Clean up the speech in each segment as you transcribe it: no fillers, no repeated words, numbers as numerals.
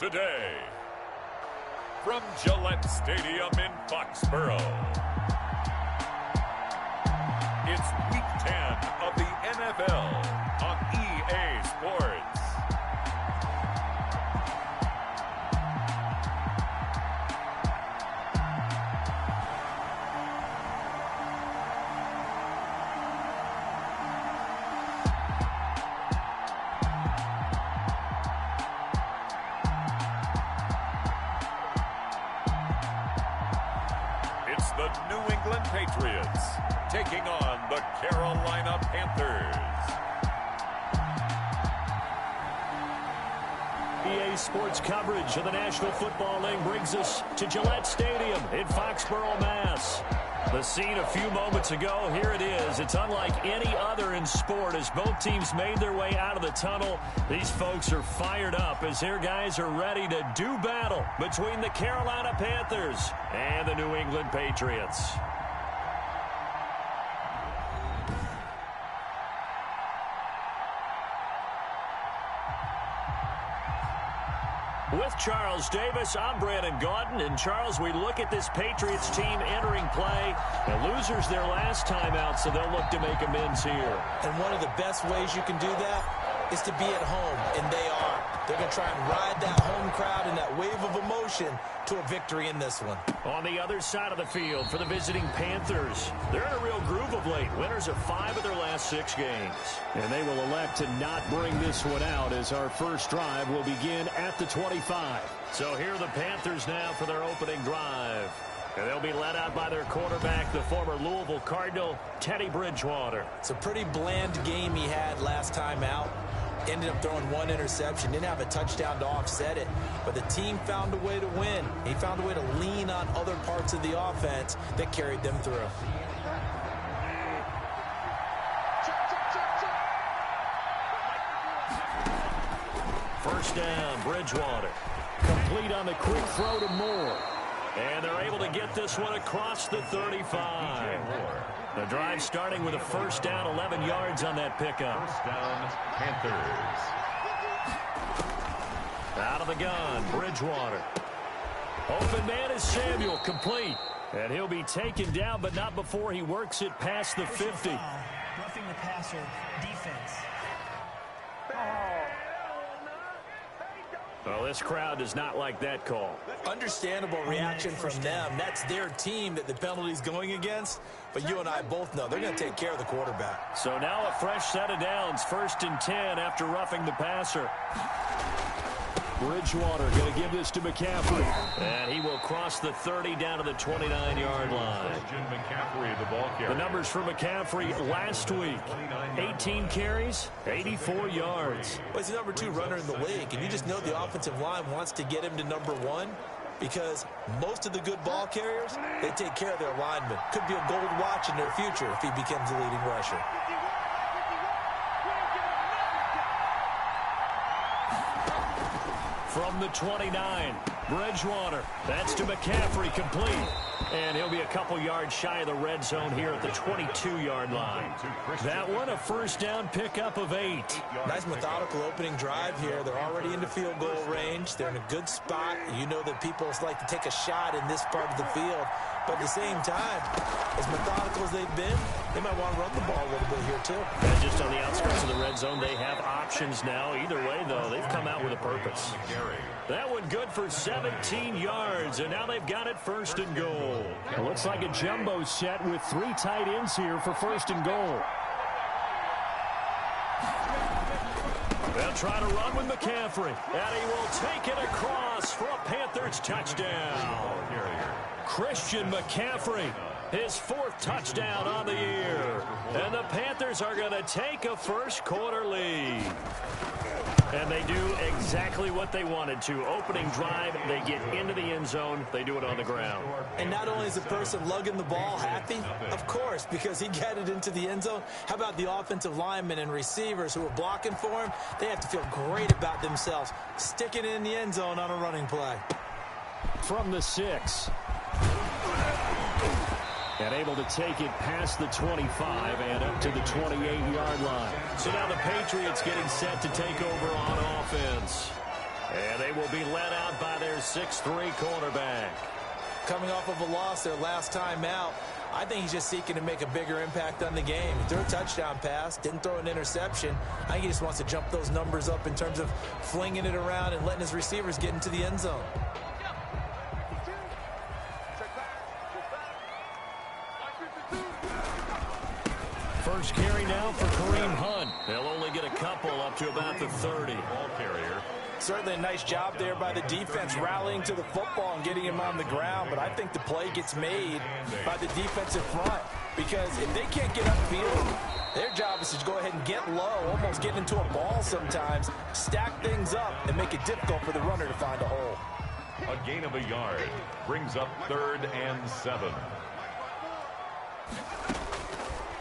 today. From Gillette Stadium in Foxborough, it's Week 10 of the NFL on EA Sports. It's the New England Patriots taking on the Carolina Panthers. EA Sports coverage of the National Football League brings us to Gillette Stadium in Foxborough, Mass. The scene a few moments ago, here it is. It's unlike any other in sport as both teams made their way out of the tunnel. These folks are fired up as their guys are ready to do battle between the Carolina Panthers and the New England Patriots. With Charles Davis, I'm Brandon Gaudin. And Charles, we look at this Patriots team entering play. The losers their last time out, so they'll look to make amends here. And one of the best ways you can do that is to be at home, and they are. They're going to try and ride that home crowd and that wave of emotion to a victory in this one. On the other side of the field for the visiting Panthers, they're in a real groove of late. Winners of 5 of their last 6 games. And they will elect to not bring this one out as our first drive will begin at the 25. So here are the Panthers now for their opening drive. And they'll be led out by their quarterback, the former Louisville Cardinal, Teddy Bridgewater. It's a pretty bland game he had last time out. Ended up throwing 1 interception. Didn't have a touchdown to offset it. But the team found a way to win. He found a way to lean on other parts of the offense that carried them through. First down, Bridgewater. Complete on the quick throw to Moore. And they're able to get this one across the 35. The drive starting with a first down, 11 yards on that pickup. First down, Panthers. Out of the gun, Bridgewater. Open man is Samuel, complete. And he'll be taken down, but not before he works it past the 50. Roughing the passer, defense. Well, this crowd does not like that call. Understandable reaction from them. That's their team that the penalty's going against. But you and I both know they're going to take care of the quarterback. So now a fresh set of downs, 1st and 10 after roughing the passer. Bridgewater going to give this to McCaffrey. And he will cross the 30 down to the 29-yard line. McCaffrey, the ball carrier. The numbers for McCaffrey last week. 18 carries, 84 yards. Well, he's the number 2 runner in the league, and you just know the offensive line wants to get him to number 1 because most of the good ball carriers, they take care of their linemen. Could be a gold watch in their future if he becomes the leading rusher. From the 29, Bridgewater. That's to McCaffrey, complete. And he'll be a couple yards shy of the red zone here at the 22-yard line. That one, a first down pickup of 8. Nice methodical opening drive here. They're already into field goal range. They're in a good spot. You know that people like to take a shot in this part of the field. But at the same time, as methodical as they've been, they might want to run the ball a little bit here too. And just on the outskirts of the red zone, they have options now. Either way, though, they've come out with a purpose. That one good for 17 yards, and now they've got it 1st and goal. It looks like a jumbo set with 3 tight ends here for 1st and goal. They'll try to run with McCaffrey, and he will take it across for a Panthers touchdown. Christian McCaffrey, his 4th touchdown on the year. And the Panthers are going to take a first-quarter lead. And they do exactly what they wanted to. Opening drive, they get into the end zone. They do it on the ground. And not only is the person lugging the ball happy, of course, because he got it into the end zone. How about the offensive linemen and receivers who are blocking for him? They have to feel great about themselves, sticking it in the end zone on a running play. From the 6. And able to take it past the 25 and up to the 28-yard line. So now the Patriots getting set to take over on offense. And they will be led out by their 6'3" quarterback. Coming off of a loss their last time out, I think he's just seeking to make a bigger impact on the game. He threw a touchdown pass, didn't throw an interception. I think he just wants to jump those numbers up in terms of flinging it around and letting his receivers get into the end zone. First carry now for Kareem Hunt. They'll only get a couple up to about the 30. Ball carrier. Certainly a nice job there by the defense rallying to the football and getting him on the ground, but I think the play gets made by the defensive front because if they can't get upfield, their job is to go ahead and get low, almost get into a ball sometimes, stack things up, and make it difficult for the runner to find a hole. A gain of a yard brings up 3rd and 7.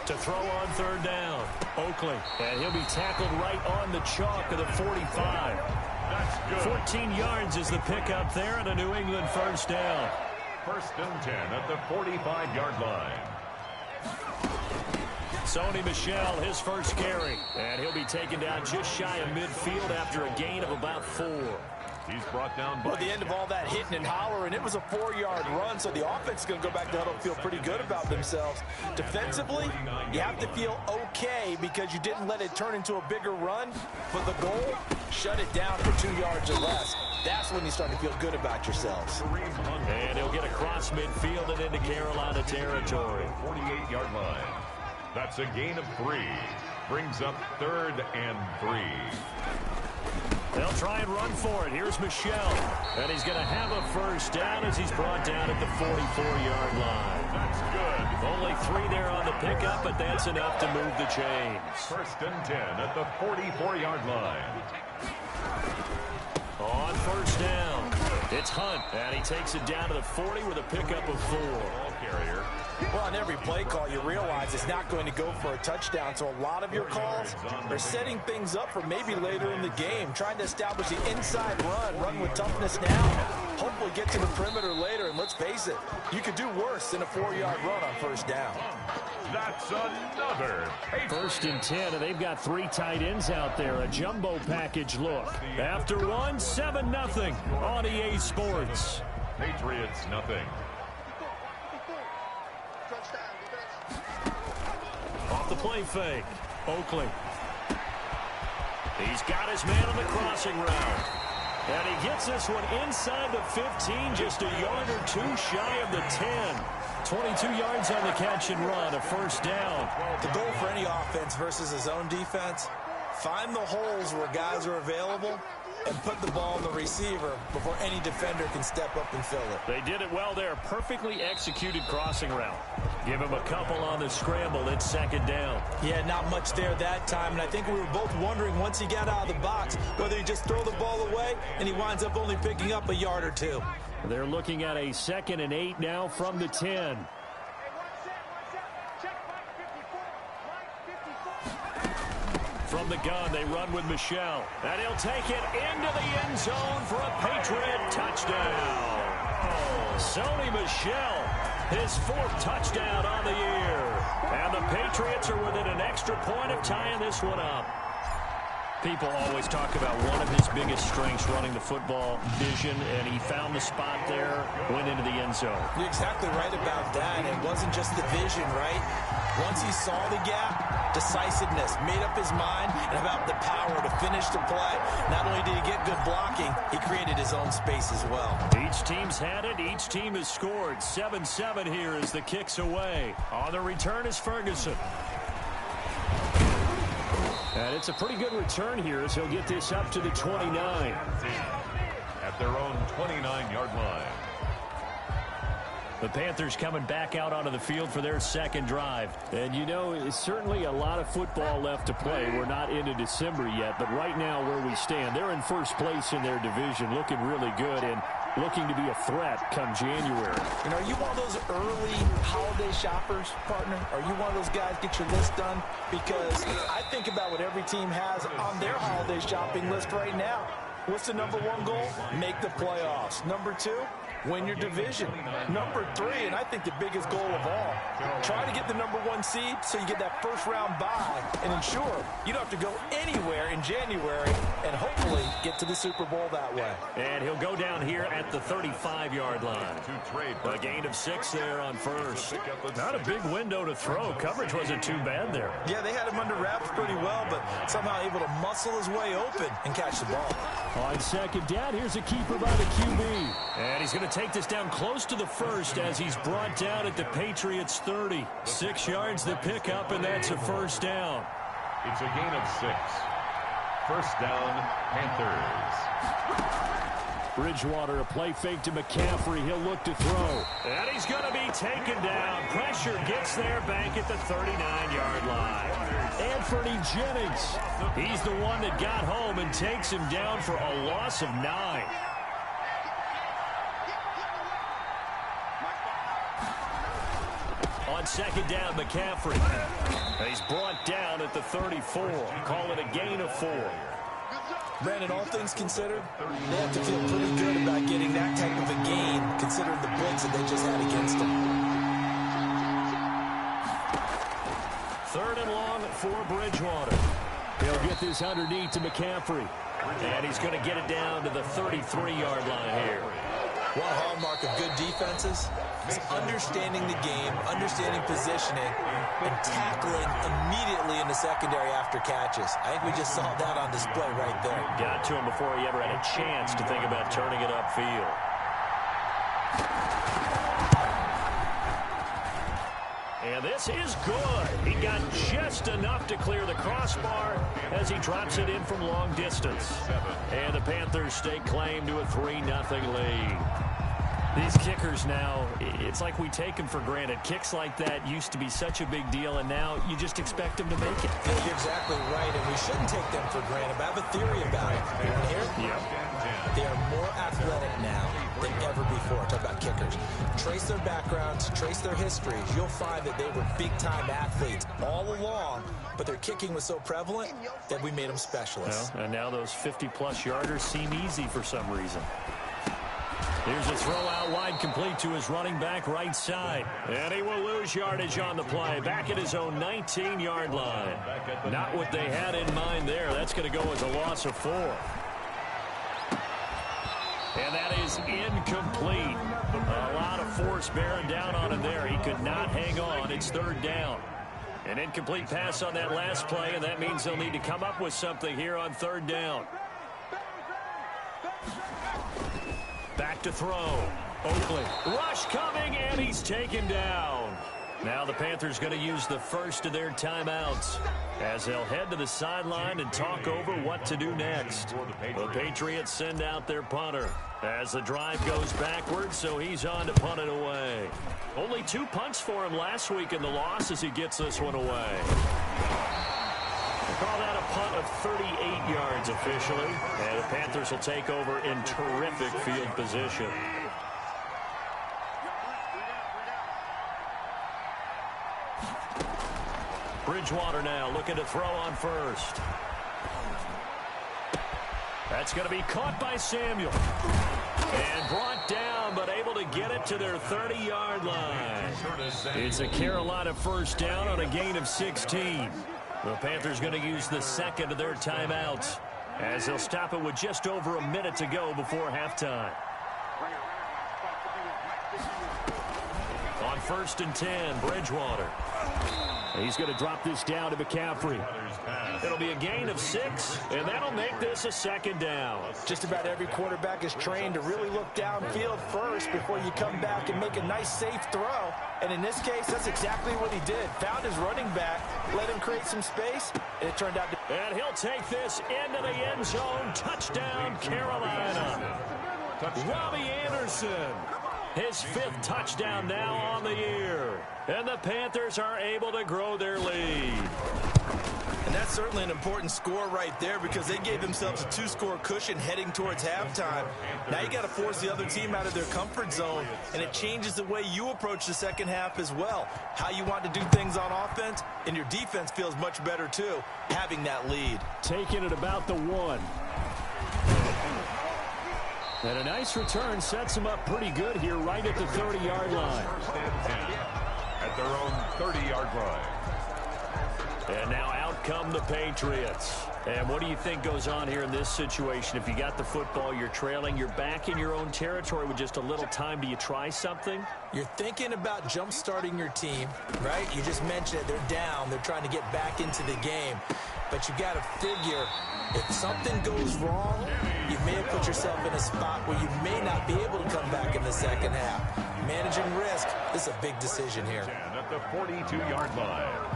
To throw on 3rd down, Oakley, and he'll be tackled right on the chalk of the 45. That's good. 14 yards is the pickup there, and a New England first down. 1st and 10 at the 45-yard line. Sony Michel, his first carry, and he'll be taken down just shy of midfield after a gain of about 4. He's brought down by... Well, at the end of all that hitting and hollering, it was a 4-yard run, so the offense is going to go back to huddle and feel pretty good about themselves. Defensively, you have to feel okay because you didn't let it turn into a bigger run, but the goal, shut it down for 2 yards or less. That's when you start to feel good about yourselves. And he'll get across midfield and into Carolina territory. 48-yard line. That's a gain of 3. Brings up 3rd and 3. They'll try and run for it. Here's Michel. And he's going to have a first down as he's brought down at the 44-yard line. That's good. Only 3 there on the pickup, but that's enough to move the chains. 1st and 10 at the 44-yard line. On first down, it's Hunt. And he takes it down to the 40 with a pickup of 4. Ball carrier. Well, on every play call, you realize it's not going to go for a touchdown, so a lot of your calls are setting things up for maybe later in the game, trying to establish the inside run with toughness now, hopefully get to the perimeter later, and let's face it, you could do worse than a 4-yard run on first down. That's another. 1st and 10, and they've got 3 tight ends out there, a jumbo package look. After one, 7-0 on EA Sports. Patriots, nothing. Off the play fake, Oakley. He's got his man on the crossing route. And he gets this one inside the 15, just a yard or 2 shy of the 10. 22 yards on the catch and run, a first down. The goal for any offense versus his own defense, find the holes where guys are available and put the ball in the receiver before any defender can step up and fill it. They did it well there. Perfectly executed crossing route. Give him a couple on the scramble. It's 2nd down. Yeah, not much there that time, and I think we were both wondering once he got out of the box whether he just throw the ball away and he winds up only picking up a yard or 2. They're looking at a 2nd and 8 now from the 10. From the gun, they run with Michel. And he'll take it into the end zone for a Patriot touchdown. Sony Michel, his 4th touchdown on the year. And the Patriots are within an extra point of tying this one up. People always talk about one of his biggest strengths running the football, vision, and he found the spot there, went into the end zone. You're exactly right about that. It wasn't just the vision, right? Once he saw the gap, decisiveness, made up his mind, and about the power to finish the play. Not only did he get good blocking, he created his own space as well. Each team's had it. Each team has scored. 7-7 here as the kick's away. On the return is Ferguson. And it's a pretty good return here as he'll get this up to the 29. At their own 29-yard line. The Panthers coming back out onto the field for their 2nd drive. And, you know, it's certainly a lot of football left to play. We're not into December yet, but right now where we stand, they're in 1st place in their division, looking really good and looking to be a threat come January. You know, are you one of those early holiday shoppers, partner? Are you one of those guys get your list done? Because I think about what every team has on their holiday shopping list right now. What's the #1 goal? Make the playoffs. #2, win your division. Number 3, and I think the biggest goal of all, try to get the number 1 seed so you get that first-round bye and ensure you don't have to go anywhere in January and hopefully get to the Super Bowl that way. And he'll go down here at the 35-yard line. A gain of 6 there on first. Not a big window to throw. Coverage wasn't too bad there. Yeah, they had him under wraps pretty well, but somehow able to muscle his way open and catch the ball. On second down, here's a keeper by the QB. And he's going to take this down close to the first as he's brought down at the Patriots 30. 6 yards the pickup, and that's a first down. It's a gain of 6. First down, Panthers. Bridgewater, a play fake to McCaffrey. He'll look to throw. And he's going to be taken down. Pressure gets there back at the 39-yard line. Anthony Jennings. He's the one that got home and takes him down for a loss of 9. On second down, McCaffrey. He's brought down at the 34. Call it a gain of 4. Brandon, all things considered, they have to feel pretty good about getting that type of a gain, considering the blitz that they just had against them. 3rd and long for Bridgewater. He'll get this underneath to McCaffrey. And he's going to get it down to the 33-yard line here. One hallmark of good defenses is understanding the game, understanding positioning, and tackling immediately in the secondary after catches. I think we just saw that on display right there. Got to him before he ever had a chance to think about turning it upfield. And this is good. He got just enough to clear the crossbar as he drops it in from long distance. And the Panthers stake claim to a 3-0 lead. These kickers now, it's like we take them for granted. Kicks like that used to be such a big deal, and now you just expect them to make it. Yeah, you're exactly right, and we shouldn't take them for granted. But I have a theory about it. You want to hear it? Yep. They are more athletic now than ever before. Talk about kickers. Trace their backgrounds, trace their histories. You'll find that they were big-time athletes all along, but their kicking was so prevalent that we made them specialists. Well, and now those 50-plus yarders seem easy for some reason. Here's a throw out wide, complete to his running back right side. And he will lose yardage on the play. Back at his own 19-yard line. Not what they had in mind there. That's going to go as a loss of 4. And that is incomplete. A lot of force bearing down on him there. He could not hang on. It's 3rd down. An incomplete pass on that last play, and that means they'll need to come up with something here on 3rd down. Back to throw. Oakley. Rush coming, and he's taken down. Now the Panthers going to use the first of their timeouts as they'll head to the sideline and talk over what to do next. The Patriots send out their punter as the drive goes backwards, so he's on to punt it away. Only 2 punts for him last week in the loss as he gets this one away. Call that a punt of 38 yards officially. And the Panthers will take over in terrific field position. Bridgewater now looking to throw on first. That's going to be caught by Samuel. And brought down, but able to get it to their 30-yard line. It's a Carolina first down on a gain of 16. The Panthers going to use the second of their timeouts as they'll stop it with just over a minute to go before halftime. On 1st and 10, Bridgewater. He's going to drop this down to McCaffrey. It'll be a gain of 6, and that'll make this a 2nd down. Just about every quarterback is trained to really look downfield first before you come back and make a nice, safe throw. And in this case, that's exactly what he did. Found his running back, let him create some space, and it turned out to... And he'll take this into the end zone. Touchdown, Carolina. Robbie Anderson. His 5th touchdown now on the year. And the Panthers are able to grow their lead. And that's certainly an important score right there because they gave themselves a 2-score cushion heading towards halftime. Now you got to force the other team out of their comfort zone, and it changes the way you approach the second half as well. How you want to do things on offense, and your defense feels much better too, having that lead. Taking it about the 1. And a nice return sets them up pretty good here right at the 30-yard line. First and 10 at their own 30-yard line. And now out come the Patriots. And what do you think goes on here in this situation? If you got the football, you're trailing, you're back in your own territory with just a little time. Do you try something? You're thinking about jump-starting your team, right? You just mentioned it. They're down. They're trying to get back into the game. But you got to figure, if something goes wrong, you may have put yourself in a spot where you may not be able to come back in the second half. Managing risk, this is a big decision here. At the 42-yard line.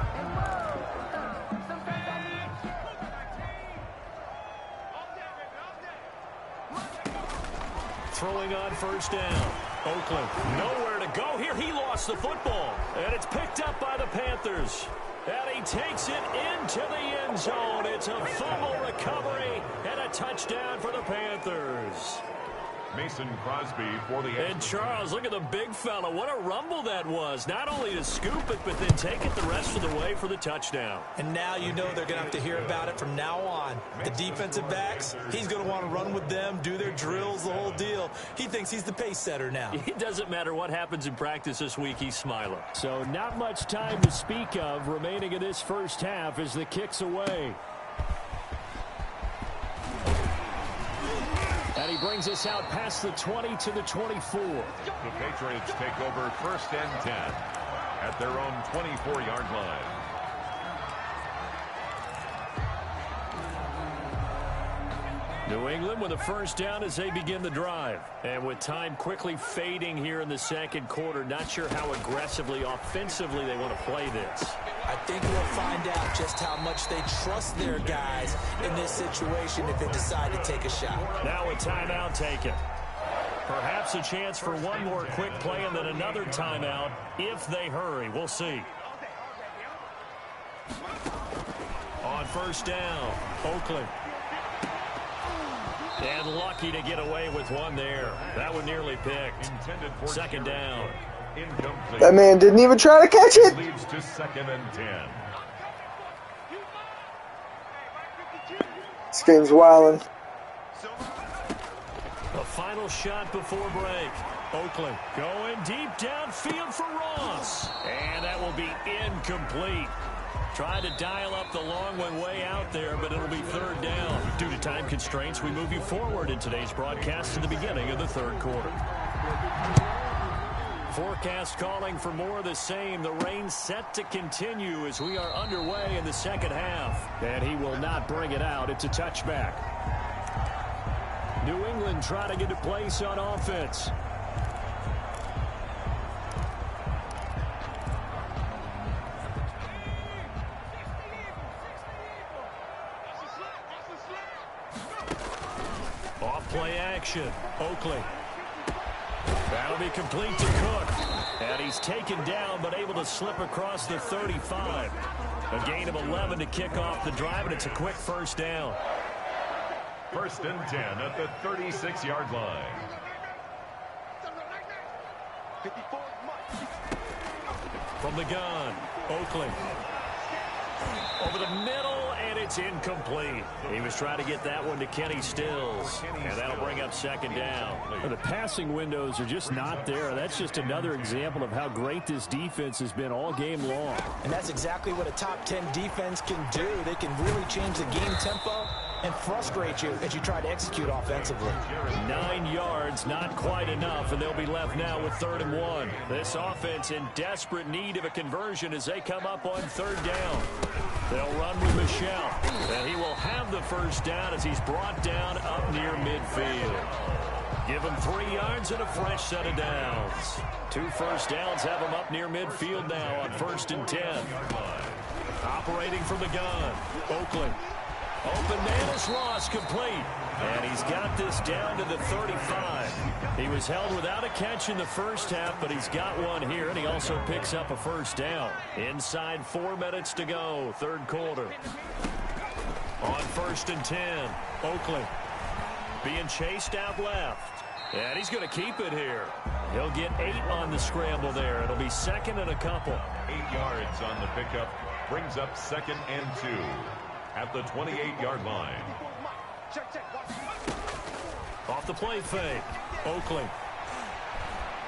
Throwing on first down. Oakland, nowhere to go here. He lost the football. And it's picked up by the Panthers. And he takes it into the end zone. It's a fumble recovery and a touchdown for the Panthers. Mason Crosby for the... And Charles, look at the big fella. What a rumble that was. Not only to scoop it, but then take it the rest of the way for the touchdown. And now you know they're going to have to hear about it from now on. The defensive backs, he's going to want to run with them, do their drills, the whole deal. He thinks he's the pace setter now. It doesn't matter what happens in practice this week, he's smiling. So not much time to speak of remaining in this first half as the kick's away. And he brings us out past the 20 to the 24. The Patriots take over first and 10 at their own 24-yard line. New England with a first down as they begin the drive. And with time quickly fading here in the second quarter, not sure how aggressively, offensively they want to play this. I think we'll find out just how much they trust their guys in this situation if they decide to take a shot. Now a timeout taken. Perhaps a chance for one more quick play and then another timeout if they hurry. We'll see. On first down, Oakland. And lucky to get away with one there. That one nearly picked. Second down. Incomplete. That man didn't even try to catch it. Leads to second and 10. This game's wildin'. A final shot before break. Oakland going deep downfield for Ross. And that will be incomplete. Tried to dial up the long one way out there, but it'll be third down. Due to time constraints, we move you forward in today's broadcast to the beginning of the third quarter. Forecast calling for more of the same. The rain set to continue as we are underway in the second half. And he will not bring it out. It's a touchback. New England trying to get a place on offense. Off play action. Oakley. That'll be complete to Cook. And he's taken down but able to slip across the 35. A gain of 11 to kick off the drive, and it's a quick first down. First and 10 at the 36-yard line. From the gun, Oakley. Over the middle, and it's incomplete. He was trying to get that one to Kenny Stills, and that'll bring up second down. The passing windows are just not there. That's just another example of how great this defense has been all game long. And that's exactly what a top 10 defense can do. They can really change the game tempo and frustrate you as you try to execute offensively. 9 yards, not quite enough, and they'll be left now with 3rd and 1. This offense in desperate need of a conversion as they come up on 3rd down. They'll run with Michelle, and he will have the first down as he's brought down up near midfield. Give him 3 yards and a fresh set of downs. 2 first downs have him up near midfield now on 1st and 10. Operating from the gun, Oakley. Open man is Ross, complete. And he's got this down to the 35. He was held without a catch in the first half, but he's got one here, and he also picks up a first down. Inside 4 minutes to go, 3rd quarter. On 1st and 10, Oakley being chased out left. And he's going to keep it here. He'll get 8 on the scramble there. It'll be 2nd and a couple. 8 yards on the pickup. Brings up 2nd and 2 at the 28-yard line. Off the play fake. Oakley.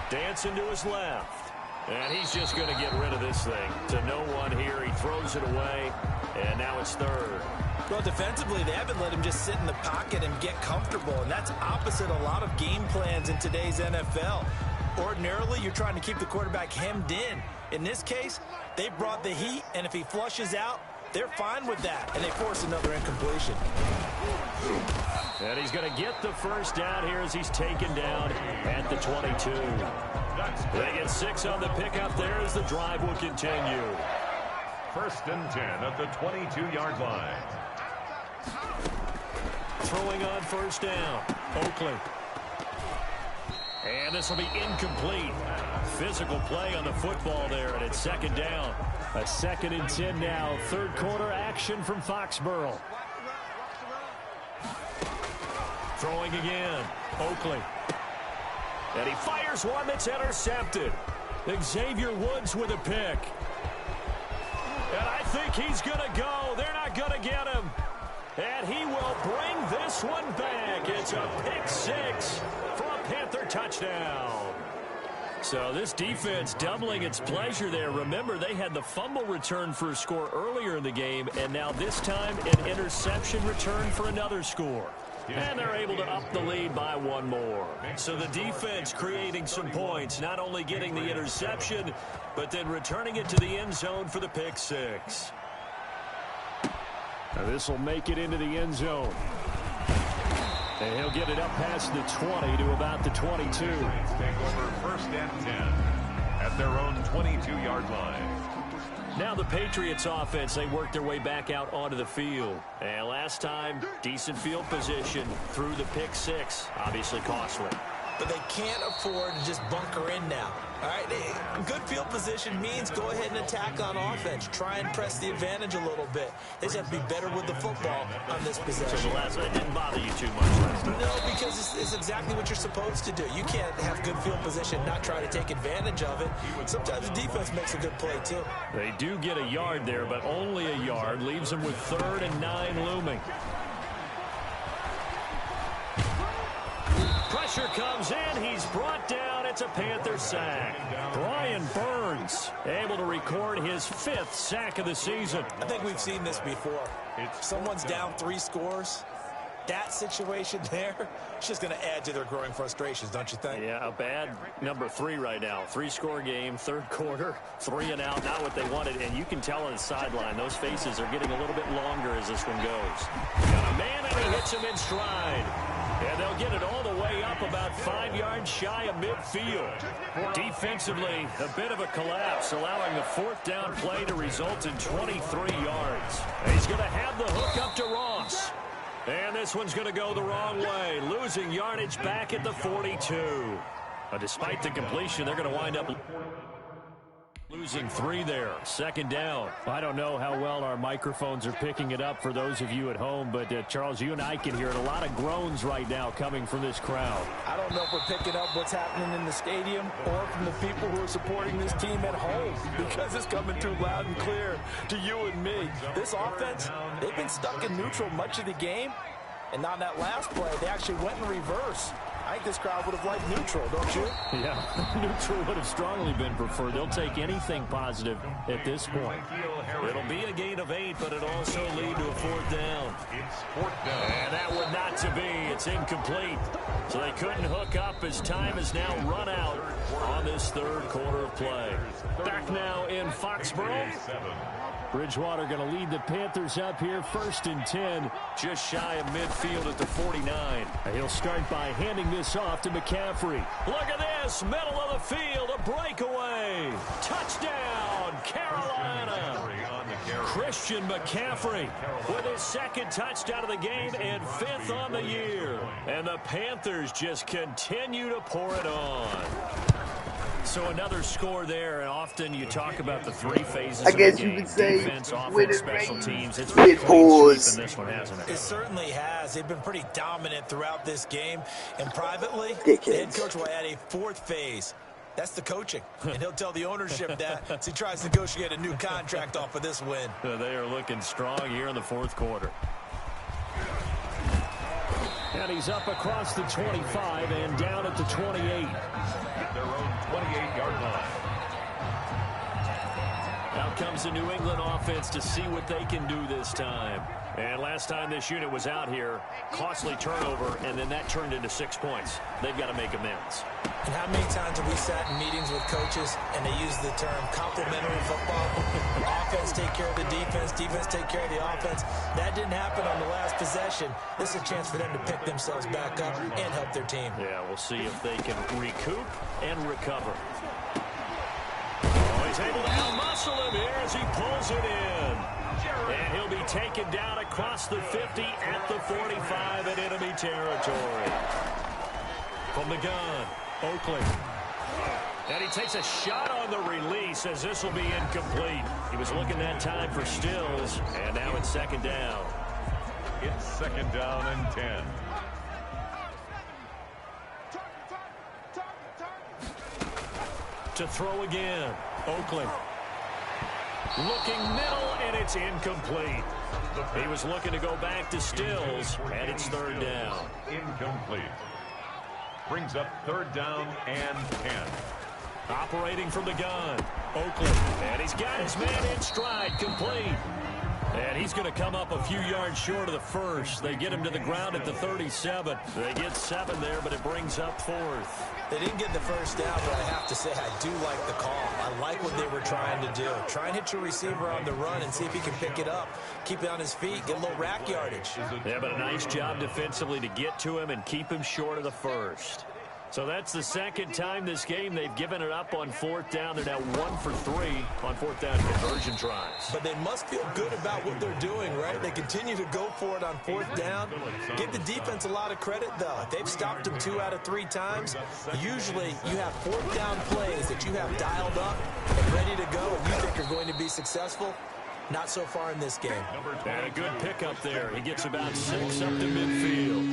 Dancing to his left. And he's just going to get rid of this thing. To no one here. He throws it away. And now it's third. Well, defensively, they haven't let him just sit in the pocket and get comfortable. And that's opposite a lot of game plans in today's NFL. Ordinarily, you're trying to keep the quarterback hemmed in. In this case, they brought the heat. And if he flushes out, they're fine with that. And they force another incompletion. And he's going to get the first down here as he's taken down at the 22. They get 6 on the pickup there as the drive will continue. 1st and 10 at the 22-yard line. Throwing on first down. Oakley. And this will be incomplete. Physical play on the football there, and it's 2nd down. A 2nd and 10 now. 3rd quarter action from Foxborough. Throwing again. Oakley. And he fires one that's intercepted. Xavier Woods with a pick. And I think he's going to go. They're not going to get him. And he will bring this one back. It's a pick 6 for a Panther touchdown. So this defense doubling its pleasure there. Remember, they had the fumble return for a score earlier in the game, and now this time an interception return for another score. And they're able to up the lead by 1 more. So the defense creating some points, not only getting the interception, but then returning it to the end zone for the pick 6. Now this will make it into the end zone. And he'll get it up past the 20 to about the 22. Take over 1st and 10 at their own 22-yard line. Now the Patriots offense, they work their way back out onto the field. And last time, decent field position through the pick 6. Obviously costly. But they can't afford to just bunker in now. All right, good field position means go ahead and attack on offense. Try and press the advantage a little bit. They just have to be better with the football on this possession. So the last one didn't bother you too much last time? No, because it's exactly what you're supposed to do. You can't have good field position, not try to take advantage of it. Sometimes the defense makes a good play, too. They do get a yard there, but only a yard. Leaves them with 3rd and 9 looming. Pressure comes in. He's brought down. It's a Panther sack. Brian Burns able to record his 5th sack of the season. I think we've seen this before. Someone's down 3 scores. That situation there, it's just going to add to their growing frustrations, don't you think? Yeah, a bad number 3 right now. 3-score game, 3rd quarter, 3 and out, not what they wanted. And you can tell on the sideline, those faces are getting a little bit longer as this one goes. Got a man, and he hits him in stride. And they'll get it all the way up about 5 yards shy of midfield. Defensively, a bit of a collapse, allowing the 4th down play to result in 23 yards. He's going to have the hook up to Ross. And this one's going to go the wrong way, losing yardage back at the 42. Despite the completion, they're going to wind up losing 3 there. 2nd down. I don't know how well our microphones are picking it up for those of you at home, but Charles, you and I can hear it. A lot of groans right now coming from this crowd. I don't know if we're picking up what's happening in the stadium or from the people who are supporting this team at home, because it's coming through loud and clear to you and me. This offense, they've been stuck in neutral much of the game, and on that last play, they actually went in reverse. I think this crowd would have liked neutral, don't you? Yeah, neutral would have strongly been preferred. They'll take anything positive at this point. It'll be a gain of 8, but it'll also lead to a 4th down. It's 4th down. And that would not to be. It's incomplete. So they couldn't hook up as time is now run out on this 3rd quarter of play. Back now in Foxborough. Bridgewater going to lead the Panthers up here, 1st and 10, just shy of midfield at the 49. He'll start by handing this off to McCaffrey. Look at this, middle of the field, a breakaway. Touchdown, Carolina. Christian McCaffrey with his 2nd touchdown of the game and 5th on the year. And the Panthers just continue to pour it on. So another score there, and often you talk about the 3 phases of the game. You could say defense, offense, special teams. It's with been clean pause. sweep in this one, hasn't it? It certainly has. They've been pretty dominant throughout this game. And privately, Dickheads. the head coach will add a 4th phase. That's the coaching. And he'll tell the ownership that as he tries to negotiate a new contract off of this win. They are looking strong here in the 4th quarter. And he's up across the 25 and down at the 28. At their own 28-yard line. Out comes the New England offense to see what they can do this time. And last time this unit was out here, costly turnover, and then that turned into 6 points. They've got to make amends. And how many times have we sat in meetings with coaches and they use the term complementary football? Offense take care of the defense, defense take care of the offense. That didn't happen on the last possession. This is a chance for them to pick themselves back up and help their team. Yeah, we'll see if they can recoup and recover. He's able to out-muscle him here as he pulls it in. And he'll be taken down across the 50 at the 45 in enemy territory. From the gun, Oakley. And he takes a shot on the release as this will be incomplete. He was looking that time for Stills, and now it's second down. It's second down and 10. To throw again, Oakley. Looking middle, and it's incomplete. He was looking to go back to Stills, and it's third down. Incomplete. Brings up third down and 10. Operating from the gun, Oakley. And he's got his man in stride, complete. And he's going to come up a few yards short of the first. They get him to the ground at the 37. They get 7 there, but it brings up fourth. They didn't get the first down, but I have to say I do like the call. I like what they were trying to do. Try and hit your receiver on the run and see if he can pick it up. Keep it on his feet, get a little rack yardage. Yeah, but a nice job defensively to get to him and keep him short of the first. So that's the second time this game they've given it up on fourth down. They're now 1 for 3 on fourth down conversion tries. But they must feel good about what they're doing, right? They continue to go for it on fourth down. Give the defense a lot of credit, though. They've stopped them 2 out of 3 times. Usually you have fourth down plays that you have dialed up and ready to go and you think are going to be successful. Not so far in this game. And a good pickup there. He gets about 6 up to midfield.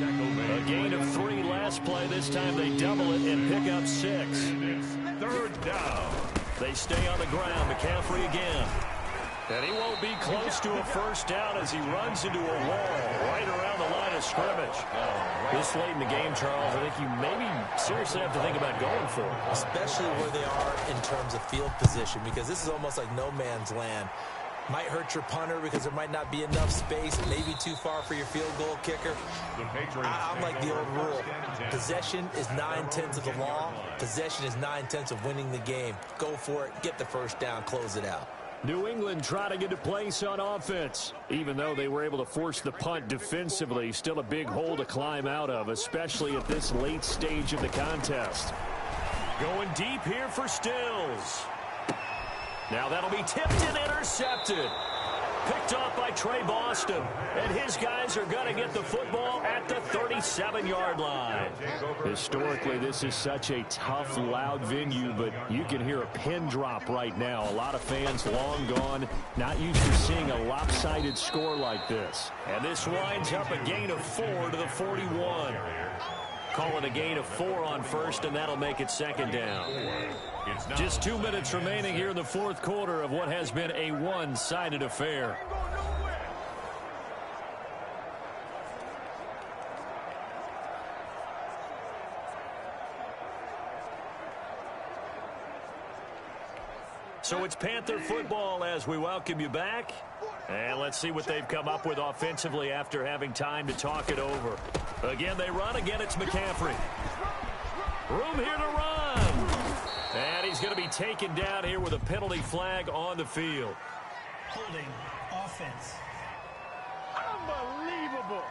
A gain of 3 last play. This time they double it and pick up 6. Third down. They stay on the ground. McCaffrey again. And he won't be close to a first down as he runs into a wall right around the line of scrimmage. This late in the game, Charles, I think you maybe seriously have to think about going for it. Especially where they are in terms of field position, because this is almost like no man's land. Might hurt your punter because there might not be enough space, maybe too far for your field goal kicker. I'm like the old rule. Possession is 9/10 of the law. Possession is 9/10 of winning the game. Go for it, get the first down, close it out. New England trying to get a place on offense. Even though they were able to force the punt defensively, still a big hole to climb out of, especially at this late stage of the contest. Going deep here for Stills. Now that'll be tipped and intercepted. Picked off by Trey Boston. And his guys are going to get the football at the 37-yard line. Historically, this is such a tough, loud venue, but you can hear a pin drop right now. A lot of fans long gone, not used to seeing a lopsided score like this. And this winds up a gain of 4 to the 41. Call it a gain of 4 on first, and that'll make it second down. Just 2 minutes remaining here in the fourth quarter of what has been a one-sided affair. So it's Panther football as we welcome you back. And let's see what they've come up with offensively after having time to talk it over. Again, they run. Again, it's McCaffrey. Room here to run. And he's going to be taken down here with a penalty flag on the field. Holding offense. Unbelievable.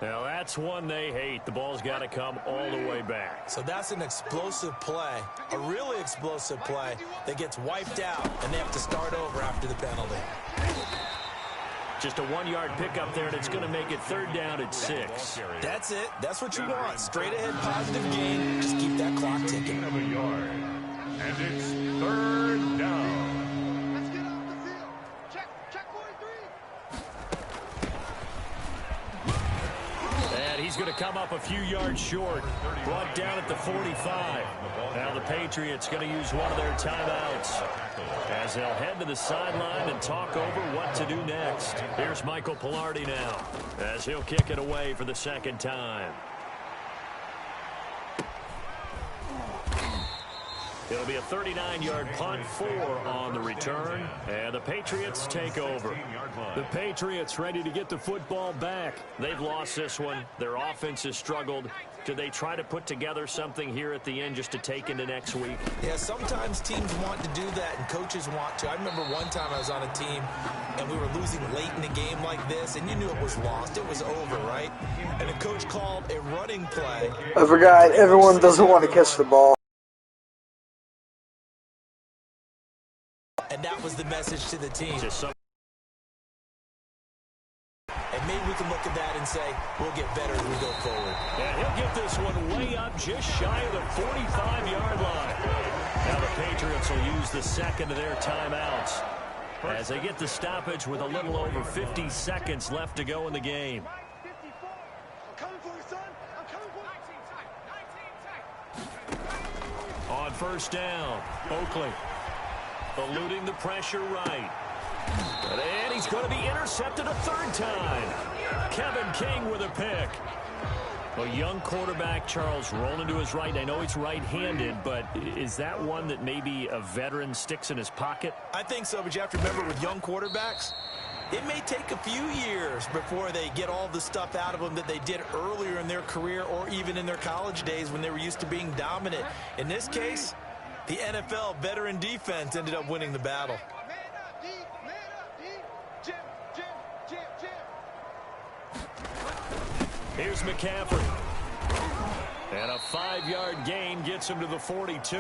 Now, that's one they hate. The ball's got to come all the way back. So that's an explosive play, a really explosive play that gets wiped out, and they have to start over after the penalty. Just a 1-yard pickup there, and it's going to make it third down at 6. That's it. That's what you want. Straight ahead, positive gain. Just keep that clock ticking. Of a yard. And it's third down. Let's get off the field. Check 43. And he's he's going to come up a few yards short. Brought down at the 45. Now the Patriots going to use one of their timeouts as they'll head to the sideline and talk over what to do next. Here's Michael Pilardi now as he'll kick it away for the second time. It'll be a 39-yard punt, 4 on the return, and the Patriots take over. The Patriots ready to get the football back. They've lost this one. Their offense has struggled. Do they try to put together something here at the end just to take into next week? Yeah, sometimes teams want to do that and coaches want to. I remember one time I was on a team and we were losing late in a game like this, and you knew it was lost. It was over, right? And the coach called a running play. I forgot, everyone doesn't want to catch the ball. And that was the message to the team. And maybe we can look at that and say, we'll get better as we go forward. And he'll get this one way up just shy of the 45-yard line. Now the Patriots will use the second of their timeouts as they get the stoppage with a little over 50 seconds left to go in the game. On first down, Oakley eluding the pressure right. And he's going to be intercepted a third time. Kevin King with a pick. A young quarterback, Charles, rolling to his right. I know he's right-handed, but is that one that maybe a veteran sticks in his pocket? I think so, but you have to remember with young quarterbacks, it may take a few years before they get all the stuff out of them that they did earlier in their career or even in their college days when they were used to being dominant. In this case, the NFL veteran defense ended up winning the battle. Here's McCaffrey. And a 5-yard gain gets him to the 42.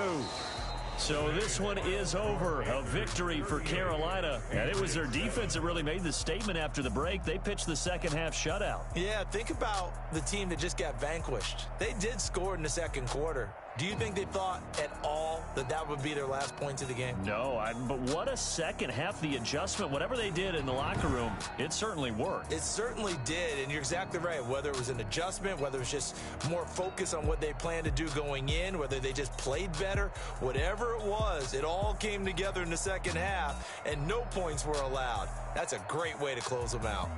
So this one is over. A victory for Carolina. And it was their defense that really made the statement after the break. They pitched the second-half shutout. Yeah, think about the team that just got vanquished. They did score in the second quarter. Do you think they thought at all that that would be their last points of the game? No, but what a second half. The adjustment, whatever they did in the locker room, it certainly worked. It certainly did, and you're exactly right. Whether it was an adjustment, whether it was just more focus on what they planned to do going in, whether they just played better, whatever it was, it all came together in the second half, and no points were allowed. That's a great way to close them out.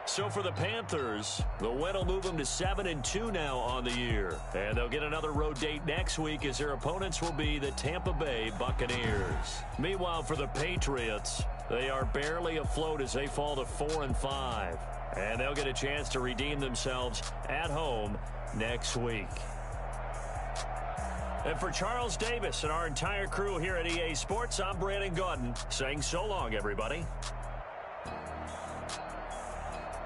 So for the Panthers, the win will move them to 7-2 now on the year. And they'll get another road date next week as their opponents will be the Tampa Bay Buccaneers. Meanwhile, for the Patriots, they are barely afloat as they fall to 4-5. And they'll get a chance to redeem themselves at home next week. And for Charles Davis and our entire crew here at EA Sports, I'm Brandon Gaudin saying so long, everybody.